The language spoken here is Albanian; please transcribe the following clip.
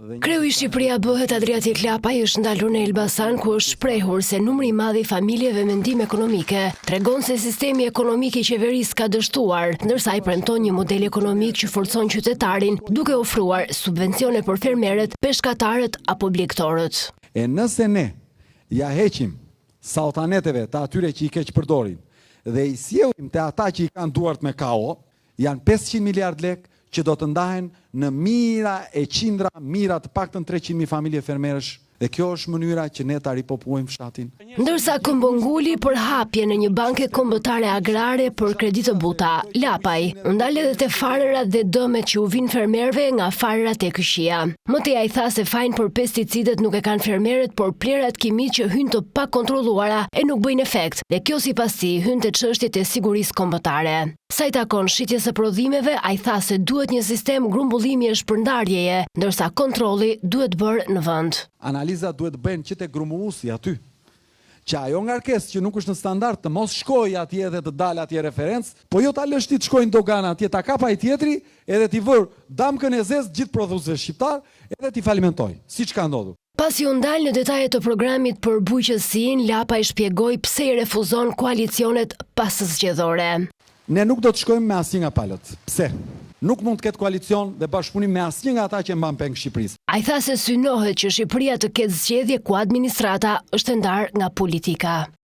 Kreu i Shqipëria bëhet Adriatik Lapaj është ndalur në Elbasan, ku është shprehur se numri i madh i familjeve me ndihmë ekonomike tregon se sistemi ekonomik i qeverisë ka dështuar, ndërsa ai premton një model ekonomik që forcon qytetarin duke ofruar subvencione për fermerët, peshkatarët apo blegtorët. E nëse ne ja heqim saltaneteve të atyre që i keq përdorin dhe i sjellim te ata që i kanë duart me kao, janë 500 miliard lek që do të ndahen në mira e qindra, mira të paktën 300.000 familje fermerësh, dhe kjo është mënyra që ne ta ripopuojmë fshatin. Ndërsa këmbonguli për hapje në një banke kombëtare agrare për kredi të buta, Lapaj ndal edhe te farërat dhe dëmet që u vinë fermerëve nga farërat e Këshia. Më tej ai tha se fajin për pesticidet nuk e kanë fermerët, por plerat kimik që hynë të pakontrolluara e nuk bëjnë efekt, dhe kjo sipas tij hyn te çështjet e sigurisë kombëtare. Sa i takon shitjes së prodhimeve, ai tha se duhet një sistem grumbullimi e shpërndarjeje, ndërsa kontrolli duhet bërë në vend. Analiza duhet bëhen që te grumulluesi aty, që ajo ngarkesë që nuk është në standard të mos shkojë atje dhe të dalë atje referencë, po jo ta lësh ti të shkojnë dogana atje, ta kap ai tjetri edhe ti vër damkën e zezë gjithë prodhuesve shqiptar edhe ti falimentoj, siç ka ndodhur. Pasi u ndal në detajet të programit për bujqësinë, Lapaj shpjegoi pse i refuzon koalicionet paszgjedhore. Ne nuk do të shkojmë me asnjë nga palët. Pse? Nuk mund të ketë koalicion dhe bashkëpunim me asnjë nga ata që mban peng Shqipërisë. Ai tha se synohet që Shqipëria të ketë zgjedhje ku administrata është e ndarë nga politika.